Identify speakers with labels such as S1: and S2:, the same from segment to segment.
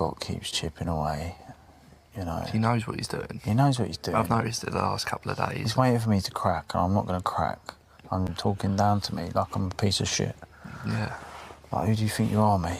S1: Scott keeps chipping away. You know,
S2: he knows what he's doing.
S1: He knows what he's doing.
S2: I've noticed it the last couple of days.
S1: He's waiting for me to crack, and I'm not going to crack. I'm talking down to me like I'm a piece of shit.
S2: Yeah.
S1: Like, who do you think you are, mate?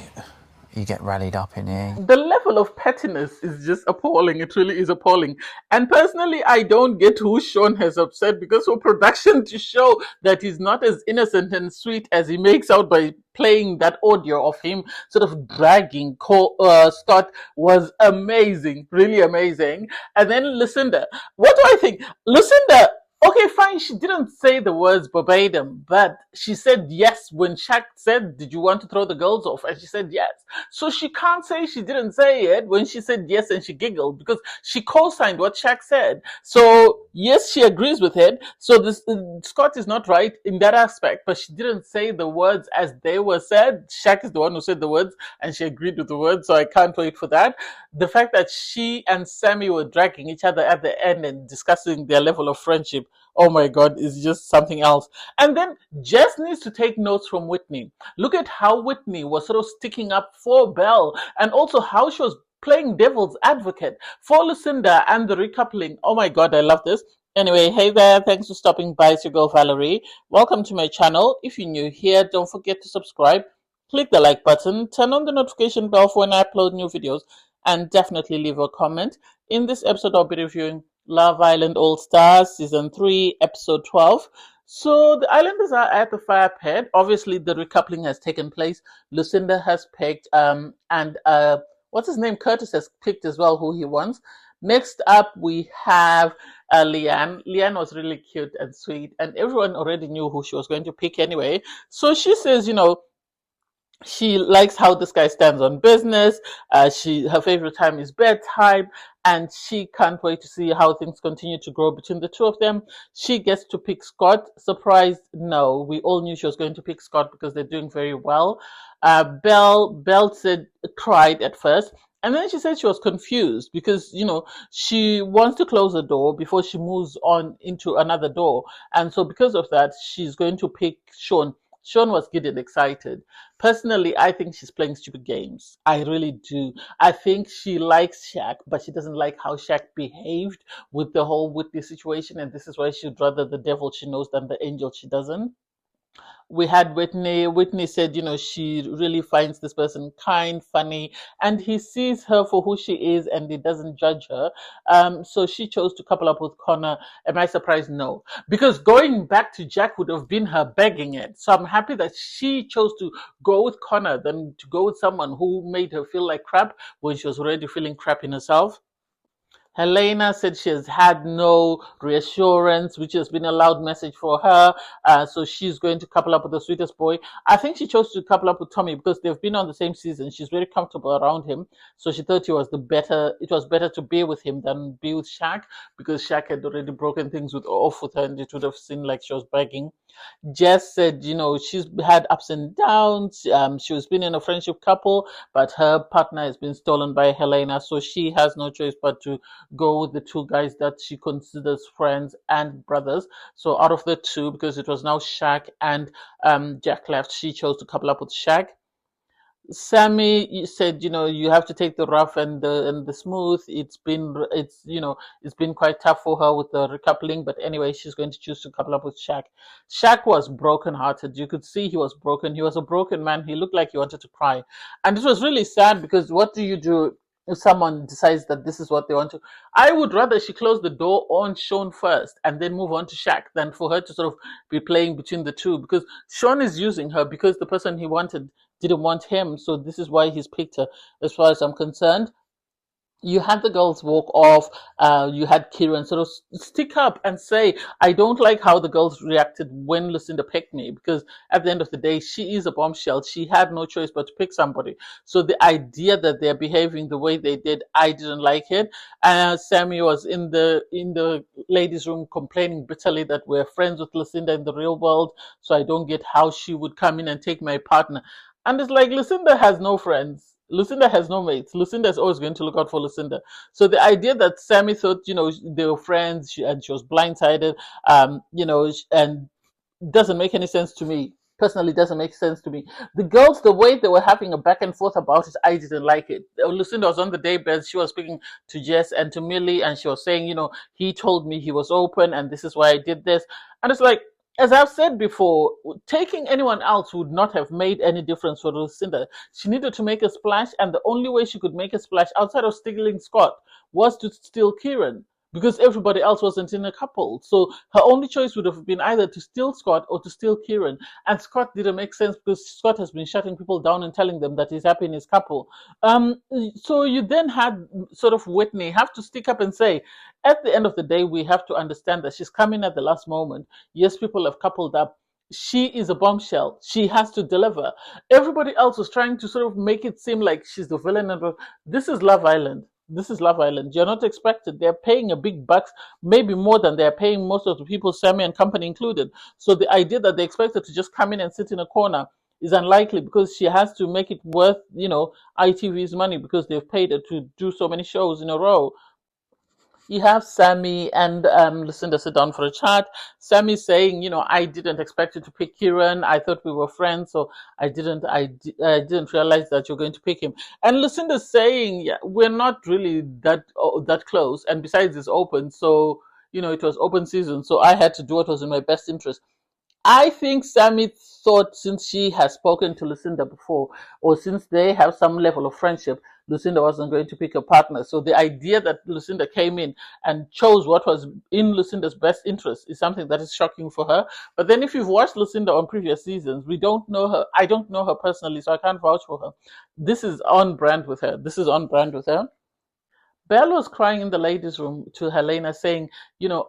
S1: You get rallied up in here.
S3: The level of pettiness is just appalling. It really is appalling. And personally, I don't get who Sean has upset, because for production to show that he's not as innocent and sweet as he makes out by playing that audio of him sort of dragging Scott was amazing. Really amazing. And then Lucinda. What do I think? Lucinda, okay, fine, she didn't say the words verbatim, but she said yes when Shaq said, did you want to throw the girls off? And she said yes. So she can't say she didn't say it when she said yes and she giggled, because she co-signed what Shaq said. So yes, she agrees with it. So this Scott is not right in that aspect, but she didn't say the words as they were said. Shaq is the one who said the words, and she agreed with the words, so I can't wait for that. The fact that she and Sammy were dragging each other at the end and discussing their level of friendship, oh my God, is just something else. And then Jess needs to take notes from Whitney. Look at how Whitney was sort of sticking up for Belle, and also how she was playing devil's advocate for Lucinda and the recoupling. Oh my God, I love this. Anyway, hey there, thanks for stopping by. It's your girl Valerie. Welcome to my channel. If you're new here, don't forget to subscribe, click the like button, turn on the notification bell for when I upload new videos, and definitely leave a comment. In this episode, I'll be reviewing Love Island All Stars Season 3, Episode 12. So the islanders are at the fire pit. Obviously, the recoupling has taken place. Lucinda has picked, and what's his name? Curtis has picked as well who he wants. Next up, we have Leanne. Leanne was really cute and sweet, and everyone already knew who she was going to pick anyway. So she says, you know, she likes how this guy stands on business. Her favorite time is bedtime, and she can't wait to see how things continue to grow between the two of them. She gets to pick Scott. Surprised? No, we all knew she was going to pick Scott because they're doing very well. Belle said cried at first. And then she said she was confused because, you know, she wants to close the door before she moves on into another door. And so because of that, she's going to pick Sean. Sean was getting excited. Personally, I think she's playing stupid games. I really do. I think she likes Shaq, but she doesn't like how Shaq behaved with the whole Whitney situation. And this is why she'd rather the devil she knows than the angel she doesn't. We had Whitney. Whitney said, you know, she really finds this person kind, funny, and he sees her for who she is and he doesn't judge her. So she chose to couple up with Connor. Am I surprised? No. Because going back to Jack would have been her begging it. So I'm happy that she chose to go with Connor than to go with someone who made her feel like crap when she was already feeling crap in herself. Helena said she has had no reassurance, which has been a loud message for her. So she's going to couple up with the sweetest boy. I think she chose to couple up with Tommy because they've been on the same season. She's very comfortable around him. So she thought it was better to be with him than be with Shaq, because Shaq had already broken things off with her and it would have seemed like she was begging. Jess said, you know, she's had ups and downs. She was been in a friendship couple, but her partner has been stolen by Helena. So she has no choice but to go with the two guys that she considers friends and brothers. So out of the two, because it was now Shaq and Jack left, she chose to couple up with Shaq. Sammy said, you know, you have to take the rough and the smooth. It's been quite tough for her with the recoupling, but anyway, she's going to choose to couple up with Shaq. Shaq was broken-hearted. You could see he was broken. He was a broken man. He looked like he wanted to cry, and it was really sad because what do you do if someone decides that this is what they want to? I would rather she close the door on Sean first and then move on to Shaq than for her to sort of be playing between the two, because Sean is using her because the person he wanted didn't want him, so this is why he's picked her. As far as I'm concerned, you had the girls walk off. You had Kieran sort of stick up and say, I don't like how the girls reacted when Lucinda picked me, because at the end of the day, she is a bombshell. She had no choice but to pick somebody. So the idea that they're behaving the way they did, I didn't like it. Sammy was in the ladies' room complaining bitterly that we're friends with Lucinda in the real world, so I don't get how she would come in and take my partner. And it's like, Lucinda has no friends. Lucinda has no mates. Lucinda is always going to look out for Lucinda. So the idea that Sammy thought, you know, they were friends and she was blindsided, you know, and doesn't make any sense to me. personally doesn't make sense to me. The girls, the way they were having a back and forth about it, I didn't like it. Lucinda was on the daybed. She was speaking to Jess and to Millie, and she was saying, he told me he was open, and this is why I did this. And it's like, as I've said before, taking anyone else would not have made any difference for Lucinda. She needed to make a splash, and the only way she could make a splash outside of stealing Scott was to steal Kieran, because everybody else wasn't in a couple. So her only choice would have been either to steal Scott or to steal Kieran. And Scott didn't make sense because Scott has been shutting people down and telling them that he's happy in his couple. So you then had sort of Whitney have to stick up and say, at the end of the day, we have to understand that she's coming at the last moment. Yes, people have coupled up. She is a bombshell. She has to deliver. Everybody else was trying to sort of make it seem like she's the villain. And this is Love Island. This is Love Island. You're not expected. They're paying a big bucks, maybe more than they're paying most of the people, Sammy and company included. So the idea that they expect her to just come in and sit in a corner is unlikely, because she has to make it worth, ITV's money, because they've paid her to do so many shows in a row. You have Sammy and Lucinda sit down for a chat. Sammy saying, I didn't expect you to pick Kieran. I thought we were friends, so I didn't realize that you're going to pick him. And Lucinda saying, yeah, we're not really that close. And besides, it's open, so it was open season, so I had to do what was in my best interest. I think Sammy thought, since she has spoken to Lucinda before, or since they have some level of friendship, Lucinda wasn't going to pick a partner. So the idea that Lucinda came in and chose what was in Lucinda's best interest is something that is shocking for her. But then if you've watched Lucinda on previous seasons, we don't know her. I don't know her personally, so I can't vouch for her. This is on brand with her. Belle was crying in the ladies' room to Helena, saying,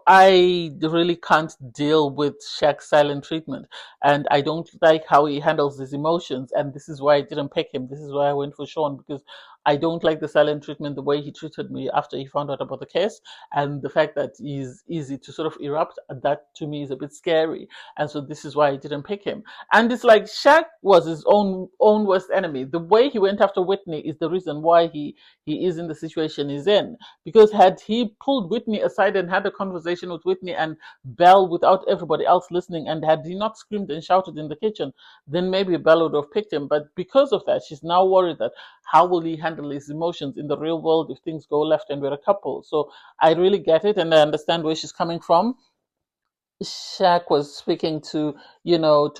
S3: I really can't deal with Shaq's silent treatment, and I don't like how he handles his emotions, and this is why I didn't pick him. This is why I went for Sean, because I don't like the silent treatment, the way he treated me after he found out about the case, and the fact that he's easy to sort of erupt. That to me is a bit scary, and so this is why I didn't pick him. And it's like Shaq was his own worst enemy. The way he went after Whitney is the reason why he is in the situation he's in. Because had he pulled Whitney aside and had a conversation with Whitney and Belle without everybody else listening, and had he not screamed and shouted in the kitchen, then maybe Belle would have picked him. But because of that, she's now worried that how will he handle his emotions in the real world if things go left and we're a couple. So I really get it, and I understand where she's coming from. Shaq was speaking to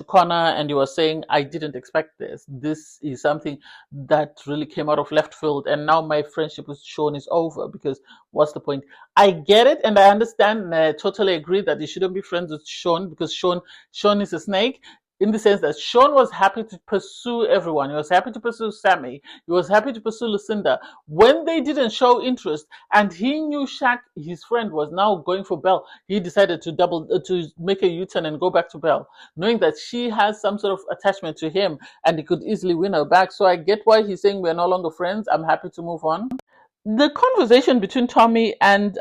S3: Connor, and he was saying, I didn't expect this. This is something that really came out of left field, and now my friendship with Sean is over, because what's the point? I get it, and I understand, and I totally agree that you shouldn't be friends with Sean, because Sean is a snake, in the sense that Sean was happy to pursue everyone. He was happy to pursue Sammy. He was happy to pursue Lucinda. When they didn't show interest, and he knew Shaq, his friend, was now going for Belle, he decided to make a U-turn and go back to Belle, knowing that she has some sort of attachment to him, and he could easily win her back. So I get why he's saying we're no longer friends. I'm happy to move on. The conversation between Tommy and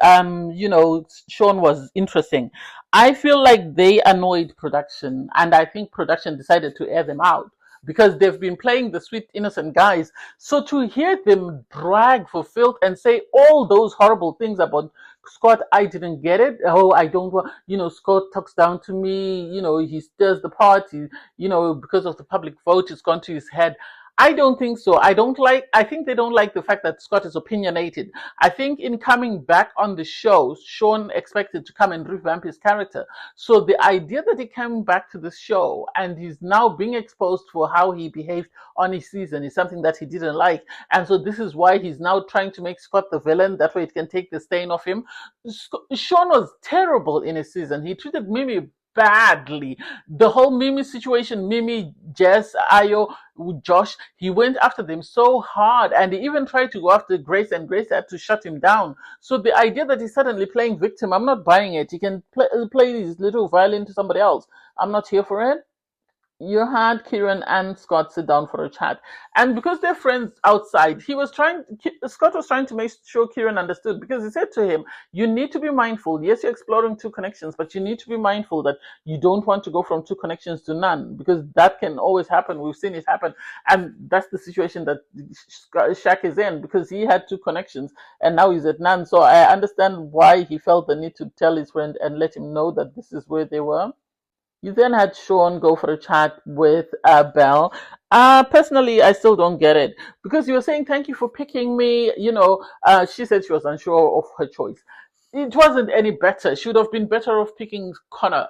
S3: Sean was interesting. I feel like they annoyed production, and I think production decided to air them out, because they've been playing the sweet innocent guys. So to hear them brag for filth and say all those horrible things about Scott, I didn't get it. Oh, I don't want, Scott talks down to me, he stirs the pot, because of the public vote, it's gone to his head. I don't think so. I think they don't like the fact that Scott is opinionated. I think in coming back on the show, Sean expected to come and revamp his character. So the idea that he came back to the show and he's now being exposed for how he behaved on his season is something that he didn't like. And so this is why he's now trying to make Scott the villain. That way it can take the stain off him. Sean was terrible in his season. He treated Mimi badly. The whole Mimi situation, Mimi, Jess, Ayo, Josh, he went after them so hard, and he even tried to go after Grace, and Grace had to shut him down. So the idea that he's suddenly playing victim, I'm not buying it. He can play his little violin to somebody else. I'm not here for it. You had Kieran and Scott sit down for a chat, and because they're friends outside, Scott was trying to make sure Kieran understood, because he said to him, you need to be mindful. Yes, you're exploring two connections, but you need to be mindful that you don't want to go from two connections to none, because that can always happen. We've seen it happen, and that's the situation that Shaq is in, because he had two connections and now he's at none. So I understand why he felt the need to tell his friend and let him know that this is where they were. You then had Sean go for a chat with Belle. Personally, I still don't get it because you were saying thank you for picking me. She said she was unsure of her choice. It wasn't any better. She would have been better off picking Connor.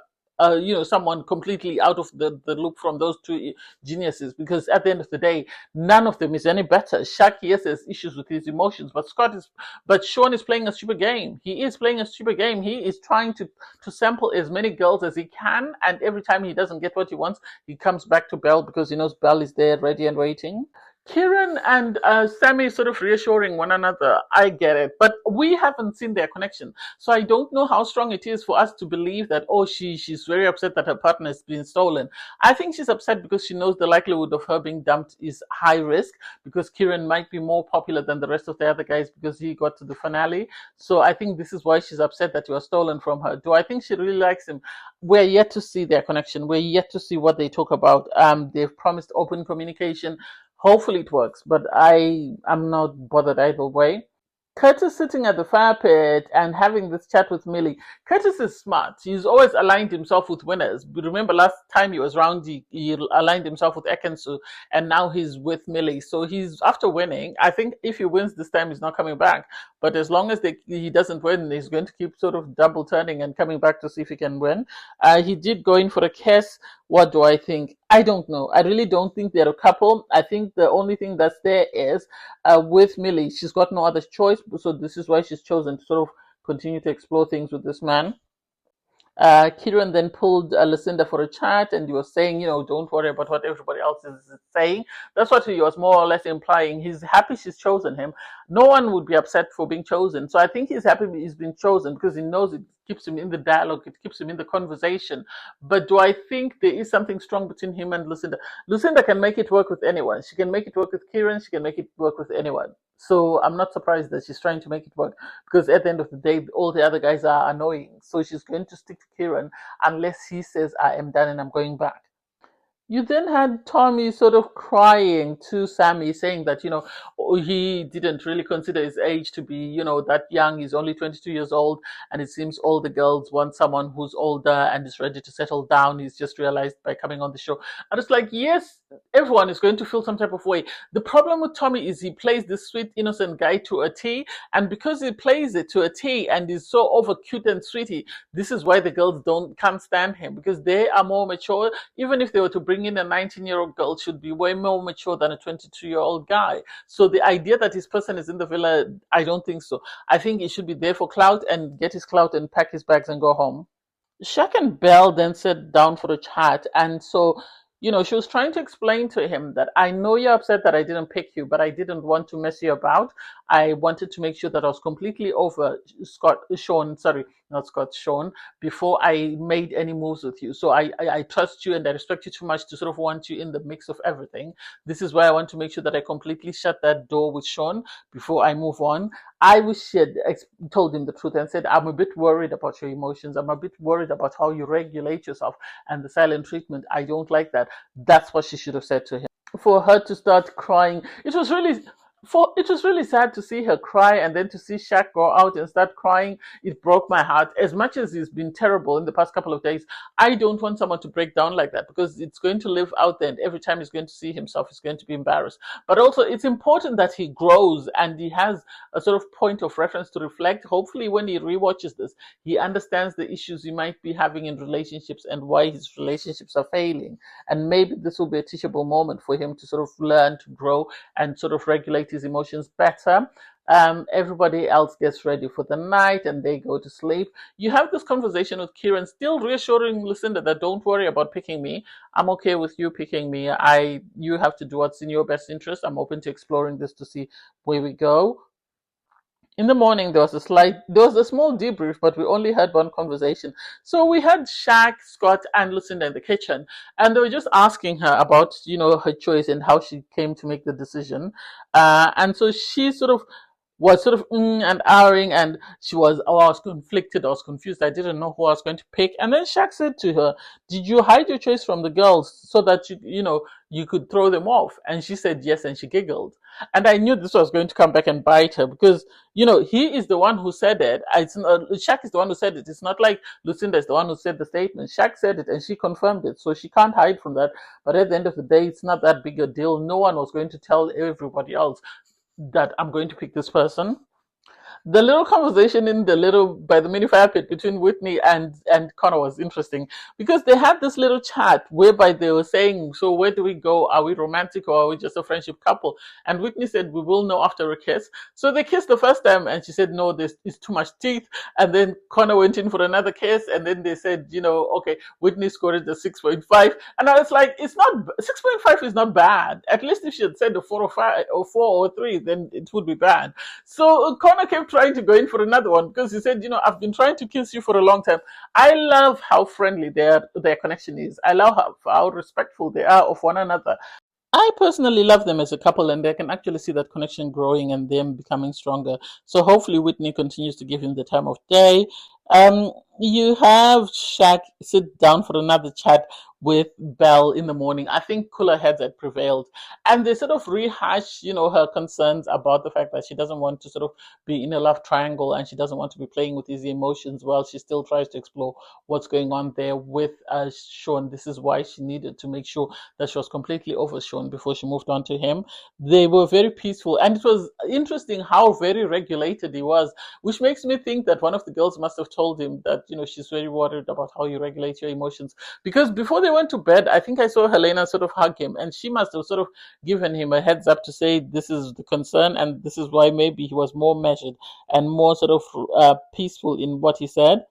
S3: Someone completely out of the loop from those two geniuses, because at the end of the day, none of them is any better. Shaq, yes, has issues with his emotions, but Sean is playing a stupid game. He is playing a stupid game. He is trying to sample as many girls as he can, and every time he doesn't get what he wants, he comes back to Belle because he knows Belle is there, ready and waiting. Kieran and Sammy sort of reassuring one another. I get it, but we haven't seen their connection, so I don't know how strong it is for us to believe that she's very upset that her partner has been stolen. I think she's upset because she knows the likelihood of her being dumped is high risk, because Kieran might be more popular than the rest of the other guys because he got to the finale. So I think this is why she's upset that he was stolen from her. Do I think she really likes him? We're yet to see their connection. We're yet to see what they talk about. They've promised open communication. Hopefully it works, but I am not bothered either way. Curtis sitting at the fire pit and having this chat with Millie. Curtis is smart. He's always aligned himself with winners. But remember last time he was round, he aligned himself with Ekansu, and now he's with Millie. So he's after winning. I think if he wins this time, he's not coming back. But as long as he doesn't win, he's going to keep sort of double turning and coming back to see if he can win. He did go in for a kiss. What do I think? I don't know. I really don't think they're a couple. I think the only thing that's there is with Millie. She's got no other choice, so this is why she's chosen to sort of continue to explore things with this man. Kieran then pulled Lucinda for a chat, and he was saying, don't worry about what everybody else is saying. That's what he was more or less implying. He's happy she's chosen him. No one would be upset for being chosen. So I think he's happy he's been chosen because he knows it keeps him in the dialogue, it keeps him in the conversation. But do I think there is something strong between him and Lucinda? Lucinda can make it work with anyone. She can make it work with Kieran. She can make it work with anyone. So I'm not surprised that she's trying to make it work, because at the end of the day, all the other guys are annoying. So she's going to stick to Kieran unless he says, I am done and I'm going back. You then had Tommy sort of crying to Sammy, saying that, he didn't really consider his age to be, that young. He's only 22 years old, and it seems all the girls want someone who's older and is ready to settle down. He's just realized by coming on the show. And it's like, yes, everyone is going to feel some type of way. The problem with Tommy is he plays this sweet, innocent guy to a T, and because he plays it to a T and is so over cute and sweetie, this is why the girls can't stand him, because they are more mature. Even if they were to bring in a 19-year-old girl, should be way more mature than a 22-year-old guy. So the idea that his person is in the villa, I don't think so. I think he should be there for clout and get his clout and pack his bags and go home. Shaq and Belle then sat down for a chat, and so she was trying to explain to him that I know you're upset that I didn't pick you, but I didn't want to mess you about. I wanted to make sure that I was completely over Sean, before I made any moves with you. So I trust you and I respect you too much to sort of want you in the mix of everything. This is why I want to make sure that I completely shut that door with Sean before I move on. I wish she had told him the truth and said, I'm a bit worried about your emotions. I'm a bit worried about how you regulate yourself and the silent treatment. I don't like that. That's what she should have said to him. For her to start crying, it was really sad to see her cry, and then to see Shaq go out and start crying. It broke my heart. As much as he's been terrible in the past couple of days, I don't want someone to break down like that, because it's going to live out there, and every time he's going to see himself, he's going to be embarrassed. But also, it's important that he grows and he has a sort of point of reference to reflect. Hopefully, when he rewatches this, he understands the issues he might be having in relationships and why his relationships are failing. And maybe this will be a teachable moment for him to sort of learn to grow and sort of regulate his emotions better. Everybody else gets ready for the night and they go to sleep. You have this conversation with Kieran, still reassuring Lucinda that don't worry about picking me. I'm okay with you picking me. You have to do what's in your best interest. I'm open to exploring this to see where we go. In the morning, there was a small debrief, but we only had one conversation. So we had Shaq, Scott, and Lucinda in the kitchen, and they were just asking her about, her choice and how she came to make the decision. And so she sort of was sort of and ahhing, and she was, oh, I was conflicted, I was confused, I didn't know who I was going to pick. And then Shaq said to her, did you hide your choice from the girls so that you could throw them off? And she said yes, and she giggled. And I knew this was going to come back and bite her, because he is the one who said it. Shaq is the one who said it. It's not like Lucinda is the one who said the statement. Shaq said it and she confirmed it, so she can't hide from that. But at the end of the day, it's not that big a deal. No one was going to tell everybody else that I'm going to pick this person. The little conversation by the mini fire pit between Whitney and Connor was interesting, because they had this little chat whereby they were saying, so where do we go? Are we romantic, or are we just a friendship couple? And Whitney said, we will know after a kiss. So they kissed the first time, and she said, no, this is too much teeth. And then Connor went in for another kiss, and then they said, okay, Whitney scored the 6.5. And I was like, it's not 6.5 is not bad. At least if she had said a 4 or 5 or 4 or 3, then it would be bad. So Connor kept trying to go in for another one, because he said, I've been trying to kiss you for a long time. I love how friendly their connection is. I love how respectful they are of one another. I personally love them as a couple, and I can actually see that connection growing and them becoming stronger. So hopefully Whitney continues to give him the time of day. You have Shaq sit down for another chat with Belle in the morning. I think cooler heads had prevailed, and they sort of rehash, her concerns about the fact that she doesn't want to sort of be in a love triangle, and she doesn't want to be playing with his emotions while she still tries to explore what's going on there with Sean. This is why she needed to make sure that she was completely over Sean before she moved on to him. They were very peaceful, and it was interesting how very regulated he was, which makes me think that one of the girls must have told him that, she's very worried about how you regulate your emotions. Because before they went to bed, I think I saw Helena sort of hug him, and she must have sort of given him a heads up to say this is the concern, and this is why maybe he was more measured and more sort of peaceful in what he said.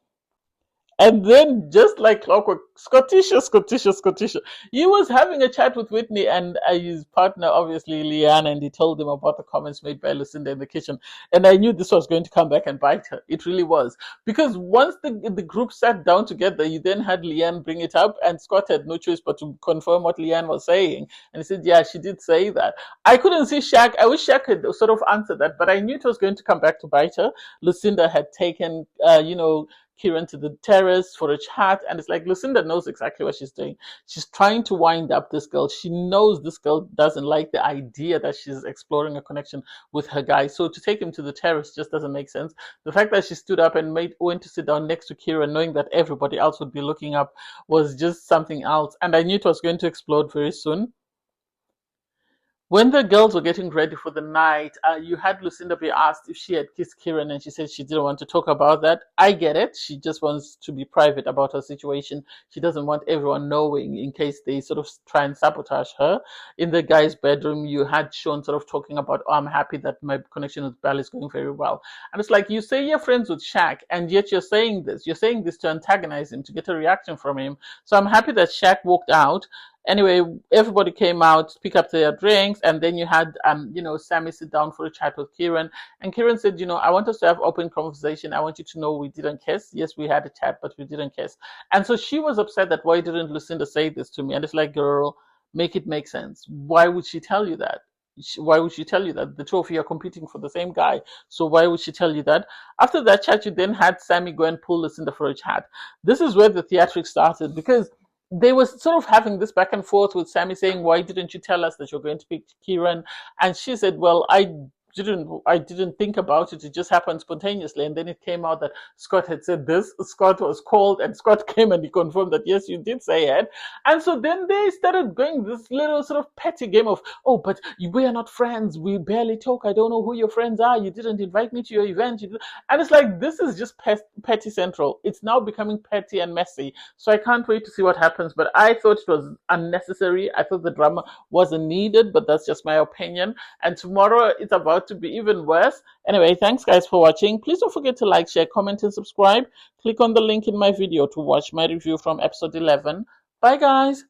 S3: And then, just like clockwork, Scottisha. He was having a chat with Whitney and his partner, obviously Leanne, and he told them about the comments made by Lucinda in the kitchen. And I knew this was going to come back and bite her. It really was. Because once the group sat down together, you then had Leanne bring it up, and Scott had no choice but to confirm what Leanne was saying. And he said, yeah, she did say that. I couldn't see Shaq. I wish Shaq had sort of answered that, but I knew it was going to come back to bite her. Lucinda had taken, Kieran to the terrace for a chat, and it's like Lucinda knows exactly what she's doing. She's trying to wind up this girl. She knows this girl doesn't like the idea that she's exploring a connection with her guy. So to take him to the terrace just doesn't make sense. The fact that she stood up and went to sit down next to Kieran, knowing that everybody else would be looking up, was just something else. And I knew it was going to explode very soon. When the girls were getting ready for the night, you had Lucinda be asked if she had kissed Kieran, and she said she didn't want to talk about that. I get it. She just wants to be private about her situation. She doesn't want everyone knowing in case they sort of try and sabotage her. In the guy's bedroom, you had Sean sort of talking about, oh, I'm happy that my connection with Belle is going very well. And it's like, you say you're friends with Shaq, and yet you're saying this. You're saying this to antagonize him, to get a reaction from him. So I'm happy that Shaq walked out. Anyway, everybody came out, pick up their drinks, and then you had, Sammy sit down for a chat with Kieran. And Kieran said, I want us to have open conversation. I want you to know we didn't kiss. Yes, we had a chat, but we didn't kiss. And so she was upset that why didn't Lucinda say this to me? And it's like, girl, make it make sense. Why would she tell you that? Why would she tell you that? The two of you are competing for the same guy. So why would she tell you that? After that chat, you then had Sammy go and pull Lucinda for a chat. This is where the theatrics started, because they were sort of having this back and forth with Sammy saying, why didn't you tell us that you're going to pick Kieran? And she said, well, I didn't think about it. It just happened spontaneously. And then it came out that Scott had said this. Scott was called, and Scott came and he confirmed that, yes, you did say it. And so then they started going this little sort of petty game of, oh, but we are not friends. We barely talk. I don't know who your friends are. You didn't invite me to your event. And it's like, this is just petty central. It's now becoming petty and messy. So I can't wait to see what happens. But I thought it was unnecessary. I thought the drama wasn't needed, but that's just my opinion. And tomorrow it's about to be even worse. Anyway, thanks guys for watching. Please don't forget to like, share, comment, and subscribe. Click on the link in my video to watch my review from episode 11. Bye guys.